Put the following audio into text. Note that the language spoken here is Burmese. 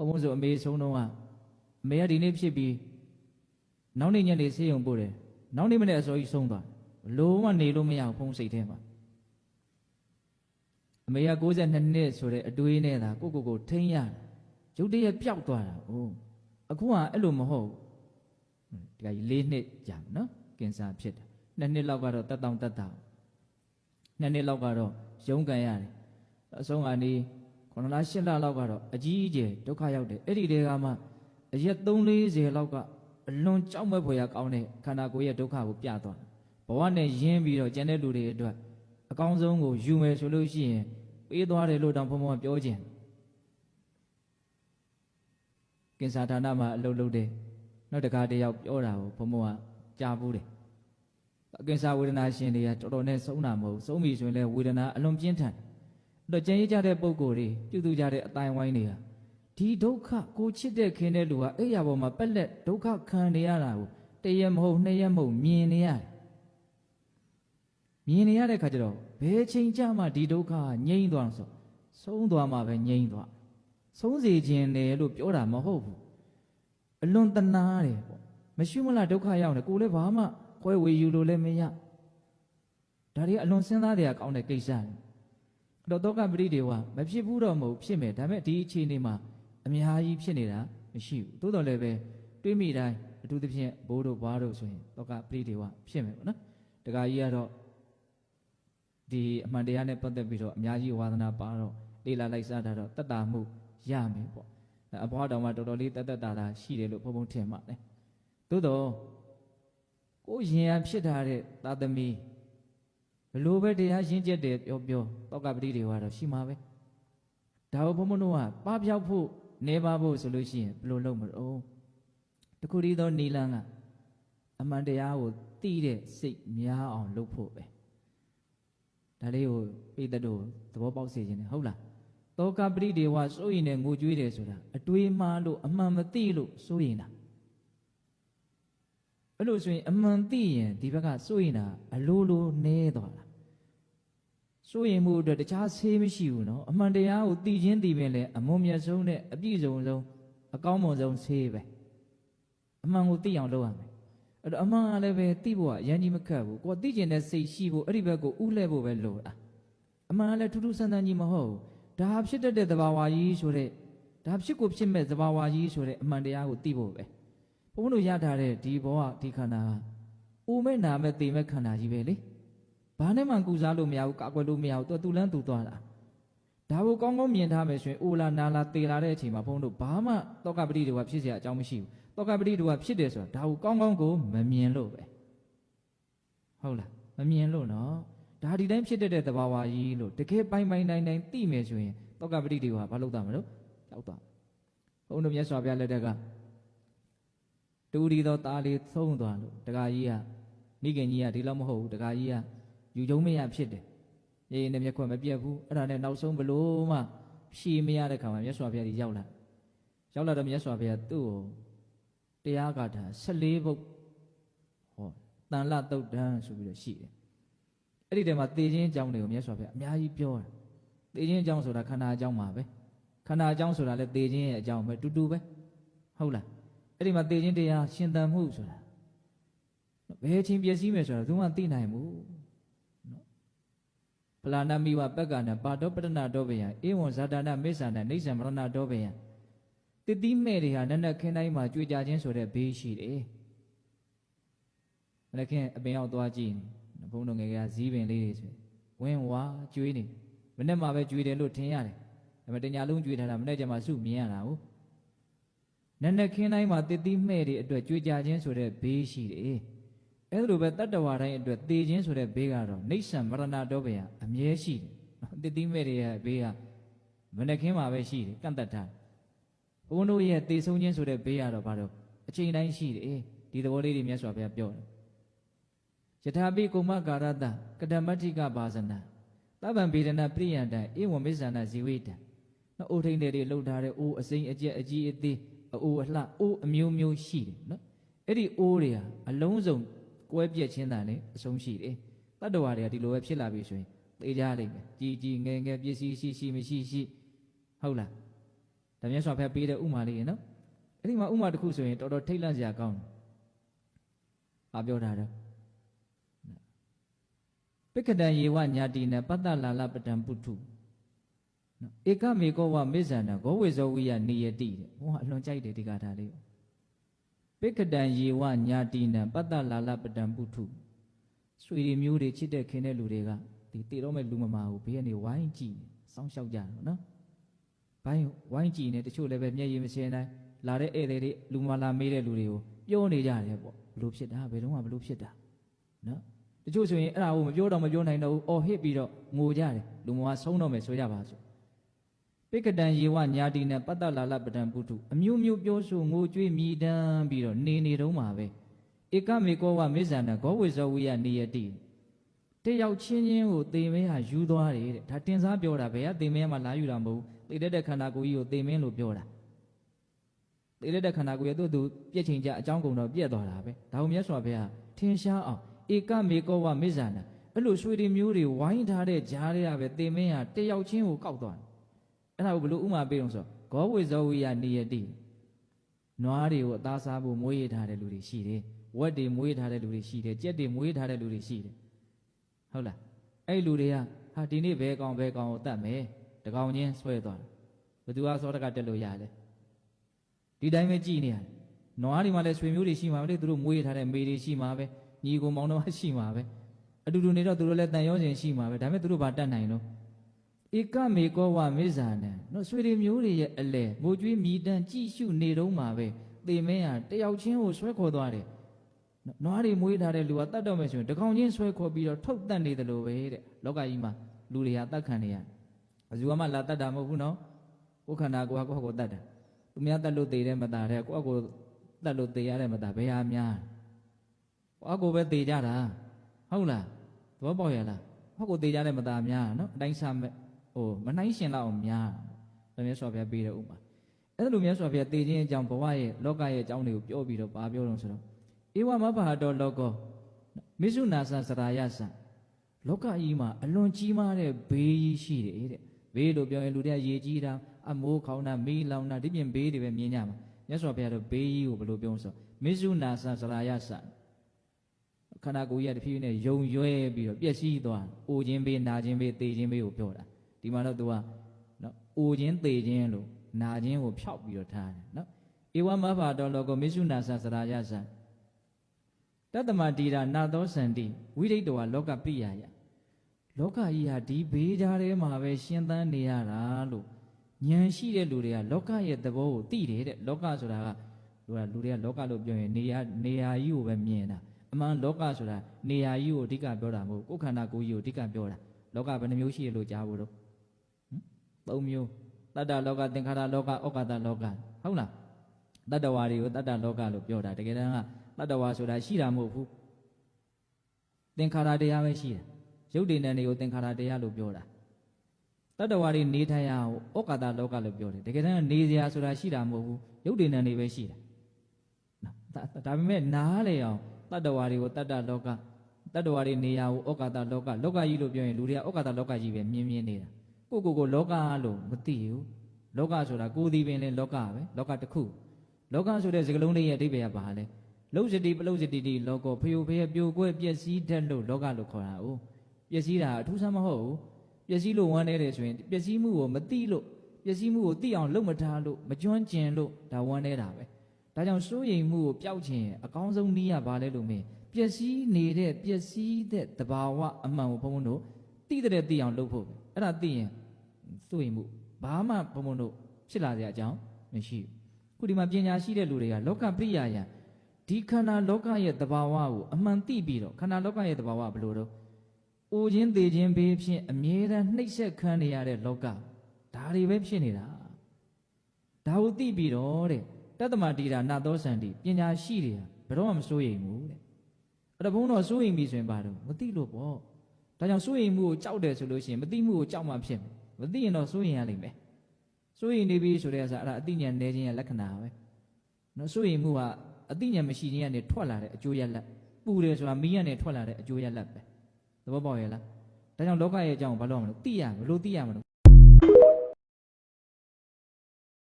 ဘုံဆိုအမေဆုံးတော့အမေကဒီနေ့ဖြစ်ပြီးနောက်နေ့ညနေဆေးရုံပို့တယ်နောက်နေ့မနေ့အစောကြီးဆုံးသွားလုံးဝနေလို့မရဘူးဘုံစိတ်ထဲမှာအမေက62နှစ်ဆိုတဲ့အတွေးနဲ့သာကိုထိန်းရတယ်ရုတ်တရက်ပျောက်သွားတာအခုကအဲ့လိုမဟုတ်ဒီကကြီး4နှစ်ကြာနော်ကင်ဆာဖြစ်တယ်2နှစ်လောက်ကတော့တက်တောင့်တက်တာ2နှစ်လောက်ကတော့ရုန်းကန်ရတယ်အဆုံးကနေ9လ10လလောက်ကတော့အကြီးအကျယ်ဒုက္ခရောက်တယ်အဲ့ဒီတည်းကမှအရက်3-40လောက်ကအလွန်ကြောက်မဲ့ဖွယ်ရကောင်းတဲ့ခန္ဓာကိုယ်ရဲ့ဒုက္ခကိုပြသွားဘဝနဲ့ရင်းပြီးတော့ကျန်တဲ့လူတွေအတွက်အကောင်းဆုံးကိုယူမယ်ဆိုလို့ရှိရင်ပေးသွားတယ်လို့တောင်ဘုံဘုံပြောခြင်းကင်ဆာဌာနမှာအလုပ်လုပ်တယ်နောက်တခါတယောက်ပြောတာကိုဘုံဘုံကကြားဘူးတယ်ကင်ဆာဝေဒနာရှင်တွေကတော်တော်နဲ့ဆုံးတာမဟုတ်ဆုံးပြီဆိုရင်လည်းဝေဒနာအလွန်ပြင်းထန်တယ်အဲ့တော့ကျန်ရကြတဲ့ပုံကိုယ်တွေပြုစုကြတဲ့အတိုင်းဝိုင်းတွေကဒီဒုက္ခကိုချစ်တဲ့ခင်တဲ့လူကအဲ့ရပေါ်မှာပက်လက်ဒုက္ခခံနေရတာကိုတရက်မဟုတ်2ရက်မဟုတ်မြင်နေရတယ်မြင်နေရတဲ့ခါကျတော့ဘယ်ချိန်ကြမှဒီဒုက္ခငြိမ့်သွားဆိုဆုံးသွားမှပဲငြိမ့်သွားဆုံးစေခြင်းတယ်လို့ပြောတာမဟုတ်ဘူးအလွန်တနာတယ်ပေါ့မရှိမလားဒုက္ခရောက်နေကိုလည်းဘာမှခွဲဝေယူလို့လည်းမရဒါတွေအလွန်စဉ်းစားတဲ့အကောင်းတဲ့ကိစ္စအဲ့တော့တောကပရိဒေဝမဖြစ်ဘူးတော့မဟုတ်ဖြစ်မယ်ဒါပေမဲ့ဒီအခြေအနေမှာအများကြီးဖြစ်နေတာမရှိဘူးသို့တော်လည်းပဲတွေးမိတိုင်းအထူးသဖြင့်ဘိုးတို့ဘွားတို့ဆိုရင်တောကပရိဒေဝဖြစ်မယ်ပေါ့နော်တခါကြီးကတော့ဒီအမှန်တရားနဲ့ပတ်သက်ပြီးတော့အများကြီးဝါသနာပါတော့လေ့လာလိုက်စားတာတော့တတ်တာမှုရမယ်ပေါ့အဘွားတော်မှာတော်တော်လေးတတ်တာရှိတယ်လို့ဘုံဘုံထင်ပါတယ်သို့တော့ကိုရင်ရဖြစ်ထားတဲ့သာသမီဘလို့ပဲတရားရှင်းချက်တယ်ပြောတောကပတိတွေကတော့ရှိမှာပဲဒါဘုံဘုံတို့ကပပျောက်ဖို့နေပါဖို့ဆိုလို့ရှိရင်ဘလို့လုပ်မလို့တခုတည်းသောနီလန်းကအမှန်တရားကိုသိတဲ့စိတ်များအောင်လုပ်ဖို့ပဲဒါလေးကိုပိဿတို့သဘောပေါက်စေခြင်းနဲ့ဟုတ်လားတောကပတိတွေဝစိုးရင်နဲ့ငိုကြွေးတယ်ဆိုတာအတွေးမှားလို့အမှန်မသိလို့စိုးရင်တာအဲ့လိုဆိုရင်အမှန်သိရင်ဒီဘက်ကစိုးရင်တာအလိုလိုနဲသွားတာစိုးရင်မှုအတွက်တခြားဆေးမရှိဘူးနော်အမှန်တရားကိုသိချင်းသိပင်လဲအမွန်မြတ်ဆုံးနဲ့အပြည့်စုံဆုံးအကောင်းမွန်ဆုံးဆေးပဲအမှန်ကိုသိအောင်လုပ်ရမယ်အဲ့တော့အမှန်ကလည်းပဲသိဖို့ကအရင်ကြီးမခက်ဘူးကိုယ်သိကျင်တဲ့စိတ်ရှိဖို့အဲ့ဒီဘက်ကိုဥလှဲ့ဖို့ပဲလိုတာအမှန်ကလည်းထူးထူးဆန်းဆန်းကြီးမဟုတ်ဘူးဒါဖြစ်တတ်တဲ့သဘာဝကြီးဆိုတဲ့ဒါဖြစ်ကိုဖြစ်မဲ့သဘာဝကြီးဆိုတဲ့အမှန်တရားကိုသိဖို့ပဲဘုန်းတို့ရထားတဲ့ဒီဘဝဒီခန္ဓာအိုမဲ့နာမဲ့သိမဲ့ခန္ဓာကြီးပဲလေဘာနဲ့မှကူစားလို့မရဘူးကာကွယ်လို့မရဘူးသူလန်းသူသွားတာဒါကိုကောင်းကောင်းမြင်ထားမယ်ဆိုရင်အိုလာနာလာသေလာတဲ့အချိန်မှာဘုန်းတို့ဘာမှတောကပတိတွေကဖြစ်เสียအကြောင်းမရှိဘူးတောကပတိတွေကဖြစ်တယ်ဆိုတာဒါကိုကောင်းကောင်းကိုမမြင်လို့ပဲဟုတ်လားမမြင်လို့နော်ဒါဒီတိုင်းဖြစ်တတ်တဲ့သဘာဝကြီးလို့တကယ်ပိုင်တိုင်းသိမယ်ဆိုရင်တောကပတိတွေကဘာလုပ်တာမလို့ရောက်သွားဘုန်းတို့မြတ်စွာဘုရားလက်ထက်ကတူဒီသောသားလေးသုံးသွားလို့တခါကြီးကမိခင်ကြီးကဒီလောက်မဟုတ်ဘူးတခါကြီးကယူကျုံမရဖြစ်တယ်ရေရင်နဲ့မျက်ခွက်မပြတ်ဘူးအဲ့ဒါနဲ့နောက်ဆုံးဘလို့မှဖြေမရတဲ့ခါမှာမြတ်စွာဘုရားကြီးရောက်လာတော့မြတ်စွာဘုရားသူ့ကိုတရားဂါထာ14ပုဒ်ဟောတန်လတုတ်တန်းဆိုပြီးတော့ရှိတယ်အဲ့ဒီတည်းမှာသေခြင်းအကြောင်းတွေကိုမြတ်စွာဘုရားအများကြီးပြောတာသေခြင်းအကြောင်းဆိုတာခန္ဓာအကြောင်းပါပဲခန္ဓာအကြောင်းဆိုတာလည်းသေခြင်းရဲ့အကြောင်းပဲတူပဲဟုတ်လားအဲ့ဒီမှာသေခြင်းတရားရှင်သန်မှုဆိုတာဘယ်ချင်းပျက်စီးမယ်ဆိုတာသူမှသိနိုင်ဘူးနော်ပလာဏမိဝပက္ကနာပါတောပတ္တနာတောဘယံဧဝံဇာတာနာမေစ္ဆာနာနေဆံမရဏတောဘယံတိတိမဲ့တွေဟာနက်နက်ခင်းတိုင်းမှာကြွေကြခြင်းဆိုတဲ့ဘေးရှိတယ်နက်ခင်းအပင်ရောက်သွားကြည့်နေဘုန်းတော်ငယ်ကဇီးပင်လေးတွေဆိုဝင်းဝါကြွေးနေမနေ့မှပဲကြွေးတယ်လို့ထင်ရတယ်ဒါပေမဲ့တညာလုံးကြွေးထားတာမနေ့ကျမှစုမြင်ရတာဟုတ်နက်နက်ခင်းတိုင်းမှာတိတိမဲ့တွေအတွက်ကြွေကြခြင်းဆိုတဲ့ဘေးရှိတယ်အဲ့လိုပဲတတ္တဝါတိုင်းအတွက်သေခြင်းဆိုတဲ့ဘေးကတော့နေဆံမရဏတောဘယအမြဲရှိတယ်တိတိမဲ့တွေရဲ့ဘေးကမနေ့ခင်းမှာပဲရှိတယ်ကန့်တတ်ထားဘုန်းတို့ရဲ့သေဆုံးခြင်းဆိုတဲ့ဘေးကတော့ဘာလို့အချိန်တိုင်းရှိတယ်ဒီသဘောလေးတွေမြတ်စွာဘုရားပြောတယ်ယထာပိကုမကာရတကတမတ္ထိကဘာဇနာသဗ္ဗံဗေဒနာပရိယံတံဧဝံမေဇာနာဇီဝိတံနော်အိုထိန်တွေလှုပ်ထားတဲ့အိုးအစိမ့်အကျက်အကြီးအသေးအိုးအလှအိုးအမျိုးမျိုးရှိတယ်နော်အဲ့ဒီအိုးတွေဟာအလုံးစုံကွဲပြက်ခြင်းတန်နဲ့အဆုံးရှိတယ်တတ္တဝါတွေကဒီလိုပဲဖြစ်လာပြီဆိုရင်သိကြလိမ့်မယ်ကြီးကြီးငယ်ငယ်ပစ္စည်းရှိမရှိမရှိဟုတ်လား ဒါမြတ်စွာဘုရားပေးတဲ့ဥမာလေးနော်အဲ့ဒီမှာဥမာတစ်ခုဆိုရင်တော်တော်ထိတ်လန့်စရာကောင်းတယ်။ဘာပြောတာတော့ပိက္ခတံယေဝညာတိနပတ္တလာလပတံပုထုနော်ဧကမေကောဝမေဇန္တဂောဝေဇောဝိယနိယတိတဲ့ဘုရားအလွန်ကြိုက်တယ်ဒီကထာလေးပိက္ခတံယေဝညာတိနပတ္တလာလပတံပုထုဆွေတွေမျိုးတွေချစ်တဲ့ခင်တဲ့လူတွေကဒီတည်တော့မဲ့လူမမာကိုဘေးကနေဝိုင်းကြည့်စောင်းလျှောက်ကြတယ်နော်ဘိုင်းဝိုင်းကြည့်နေတချို့လည်းပဲမျက်ရည်မစင်တိုင်းလာတဲ့ဧည့်သည်တွေလူမလာမေးတဲ့လူတွေကိုပြောနေကြတယ်ပေါ့ဘလို့ဖြစ်တာဘယ်တော့မှဘလို့ဖြစ်တာနော်တချို့ဆိုရင်အဲ့ဒါကိုမပြောတော့မပြောနိုင်တော့ဘူးအော်ဟစ်ပြီးတော့ငိုကြတယ်လူမမာဆုံးတော့မယ်ဆိုကြပါစို့ပိက္ခတံယေဝညာတိနဲ့ပတ္တလာလပတံပုထုအမျိုးမျိုးပြောဆိုငိုကြွေးမြည်တမ်းပြီးတော့နေတုံးမှာပဲဧကမေကောဝမေဇန္တဂောဝေဇောဝိယနိယတိတယောက်ချင်းချင်းကိုသေမင်းဟာယူသွားတယ်တဲ့ဒါတင်စားပြောတာဘယ်ကသေမင်းမှလာယူတာမဟုတ်ဘူးသေတဲ့ခန္ဓာကိုယ်ကြီးကိုသေမင်းလို့ပြောတာသေတဲ့ခန္ဓာကိုယ်ရဲ့သူပြည့်ချိန်ကြအကြောင်းကုန်တော့ပြည့်သွားတာပဲဒါကိုမြတ်စွာဘုရားထင်ရှားအောင်ဧကမေကောဝမေဇန္တအဲ့လိုဆွေတွေမျိုးတွေဝိုင်းထားတဲ့ကြားတွေကပဲသေမင်းဟာတယောက်ချင်းကိုကောက်သွားတယ်အဲ့ဒါကိုဘလို့ဥမာပေးအောင်ဆိုဂောဝေဇောဝိယနိယတိနွားတွေကိုအသားစားဖို့မွေးရထားတဲ့လူတွေရှိတယ်ဝက်တွေမွေးထားတဲ့လူတွေရှိတယ်ကြက်တွေမွေးထားတဲ့လူတွေရှိတယ်ဟုတ်လားအဲ့လူတွေကဟာဒီနေ့ဘယ်ကောင်ကိုတတ်မယ်တကောင်ချင်းဆွဲသွားတယ်ဘယ်သူကစောတကတက်လို့ရလဲဒီတိုင်းပဲကြည်နေရတယ်နွားတွေမှာလည်းဆွေမျိုးတွေရှိမှာပဲလေသူတို့မွေးထားတဲ့မေတွေရှိမှာပဲညီကိုမောင်တော်ရှိမှာပဲအတူတူနေတော့သူတို့လည်းတန်ရောခြင်းရှိမှာပဲဒါပေမဲ့သူတို့ဘာတတ်နိုင်လို့ဧကမေကောဝမေဇာနံနော်ဆွေတွေမျိုးတွေရဲ့အလဲငိုကြွေးမြည်တမ်းကြည့်ရှုနေတုံးမှာပဲသေမင်းဟာတယောက်ချင်းကိုဆွဲခေါ်သွားတယ်နွားတွေမွေးထားတဲ့လူကတတ်တော့မယ်ဆိုရင်တကောင်ချင်းဆွဲခေါ်ပြီးတော့ထုတ်တတ်နေတယ်လို့ပဲတဲ့လောကကြီးမှာလူတွေဟာတတ်ခံနေရဘယ်သူမှလာတတ်တာမဟုတ်ဘူးနော်ကိုယ်ခန္ဓာကိုယ်ကကိုယ့်ကိုယ်တတ်တာသူများတတ်လို့သေတယ်မတာတဲ့ကိုယ့်ကိုယ်တတ်လို့သေရတယ်မတာဘယ်ဟာများကိုယ့်ကိုယ်ပဲသေကြတာဟုတ်လားသဘောပေါက်ရလားကိုယ့်ကိုယ်သေကြတယ်မတာများနော်အတိုင်းစားမဲ့မနှိုင်းရှင်လောက်အောင်များတယ်မြတ်စွာဘုရားပေးတဲ့ဥပမာအဲ့လိုမြတ်စွာဘုရားသေခြင်းအကြောင်းဘဝရဲ့လောကရဲ့အကြောင်းတွေကိုပြောပြီးတော့ဘာပြောတော့ဆိုတော့ဧဝမဘဟာတောလောကောမိစုနာဆံစရာယဆံလောကကြီးမှာအလွန်ကြီးမားတဲ့ဘေးကြီးရှိတယ်တဲ့ဘေးလို့ပြောရင်လူတွေကရေကြီးတာအမိုးခေါင်းတာမီးလောင်တာဒီပြင်ဘေးတွေပဲမြင်ကြမှာမြတ်စွာဘုရားတို့ဘေးကြီးကိုဘယ်လိုပြောဆိုမိစုနာဆံစရာယဆံခန္ဓာကိုယ်ကြီးကတဖြည်းဖြည်းနဲ့ယုံရွဲပြီးတော့ပျက်စီးသွားအိုခြင်းဘေးနာခြင်းဘေးသေခြင်းဘေးကိုပြောတာဒီမှာတော့သူကနော်အိုခြင်းသေခြင်းလို့နာခြင်းကိုဖျောက်ပြီးတော့ထားတယ်နော်ဧဝမဘတောလောကောမိစုနာဆံစရာယဆံတတ္တမတိရာနာသောစန္တိဝိရိတဝါလောကပိယယလောကကြီးဟာဒီဘေးကြားထဲမှာပဲရှင်းသန်းနေရတာလို့ဉာဏ်ရှိတဲ့လူတွေကလောကရဲ့သဘောကိုသိတယ်တဲ့လောကဆိုတာကလူတွေကလောကလို့ပြောရင်နေရာကြီးကိုပဲမြင်တာအမှန်လောကဆိုတာနေရာကြီးကိုအဓိကပြောတာမဟုတ်ကိုယ်ခန္ဓာကိုယ်ကြီးကိုအဓိကပြောတာလောကဘယ်နှမျိုးရှိရလို့ကြားဖို့တော့၃မျိုးတတ္တလောကသင်္ခါရလောကဩကာသလောကဟုတ်လားတတ္တဝါတွေကိုတတ္တလောကလို့ပြောတာတကယ်တမ်းကတတ္တဝါဆိုတာရှိတာမဟုတ်ဘူးသင်္ခါရတရားပဲရှိတာရုပ်တည်နေတွေကိုသင်္ခါရတရားလို့ပြောတာတတ္တဝါတွေနေထိုင်ရဩကာသလောကလို့ပြောတယ်တကယ်တမ်းနေစရာဆိုတာရှိတာမဟုတ်ဘူးရုပ်တည်နေတွေပဲရှိတာဒါပေမဲ့နားလေအောင်တတ္တဝါတွေကိုတတ္တလောကတတ္တဝါတွေနေရဩကာသလောကလောကကြီးလို့ပြောရင်လူတွေကဩကာသလောကကြီးပဲမြင်နေတာကိုလောကလို့မသိဘူးလောကဆိုတာကိုယ်ဒီပင်လဲလောကပဲလောကတစ်ခုလောကဆိုတဲ့စကားလုံးလေးရဲ့အဓိပ္ပာယ်ကဘာလဲလုံစတိပလုံစတိတိလောကောဖယိုဖယပြိုကွဲပျက်စီးတတ်လို့လောကလို့ခေါ်တာ哦ပျက်စီးတာအထူးဆန်းမဟုတ်ဘူးပျက်စီးလို့ဝမ်းနေတယ်ဆိုရင်ပျက်စီးမှုကိုမသိလို့ပျက်စီးမှုကိုသိအောင်လုပ်မထားလို့မကျွမ်းကျင်လို့ဒါဝမ်းနေတာပဲဒါကြောင့်စိုးရိမ်မှုကိုပျောက်ခြင်းအကောင်းဆုံးနည်းကဘာလဲလို့မင်းပျက်စီးနေတဲ့ပျက်စီးတဲ့တဘာဝအမှန်ကိုဘုံဘုံတို့သိတဲ့သိအောင်လုပ်ဖို့ပဲအဲ့ဒါသိရင်စိုးရိမ်မှုဘာမှဘုံဘုံတို့ဖြစ်လာစရာအကြောင်းမရှိဘူးခုဒီမှာပညာရှိတဲ့လူတွေကလောကပိယယံဒီခန္ဓာလောကရဲ့တဘာဝကိုအမှန်သိပြီးတော့ခန္ဓာလောကရဲ့တဘာဝဘယ်လိုတော့အိုခြင်းသေခြင်းဘေးဖြင့်အမြဲတမ်းနှိပ်စက်ခံနေရတဲ့လောကဒါတွေပဲဖြစ်နေတာဒါကိုသိပြီးတော့တဲ့တတ္တမတိရာနာသောစန္တိပညာရှိတွေကဘယ်တော့မှမစိုးရိမ်ဘူးတဲ့အဲ့ဒါဘုန်းတော်စိုးရိမ်ပြီဆိုရင်ဘာလို့မသိလို့ပေါ့ဒါကြောင့်စိုးရိမ်မှုကိုကြောက်တယ်ဆိုလို့ရှိရင်မသိမှုကိုကြောက်မှဖြစ်မယ်မသိရင်တော့စိုးရိမ်ရလိမ့်မယ်စိုးရိမ်နေပြီဆိုတဲ့အခါအဲ့ဒါအသိဉာဏ်နည်းခြင်းရဲ့လက္ခဏာပဲနော်စိုးရိမ်မှုကအသိဉာဏ်မရှိခြင်းကနေထွက်လာတဲ့အကျိုးရလဒ်ပူတယ်ဆိုတာမီးကနေထွက်လာတဲ့အကျိုးရလဒ်ပဲသဘောပေါက်ရဲ့လားဒါကြောင့်လောကရဲ့အကြောင်းဘာလို့မလို့သိရမလို့သိရမလို့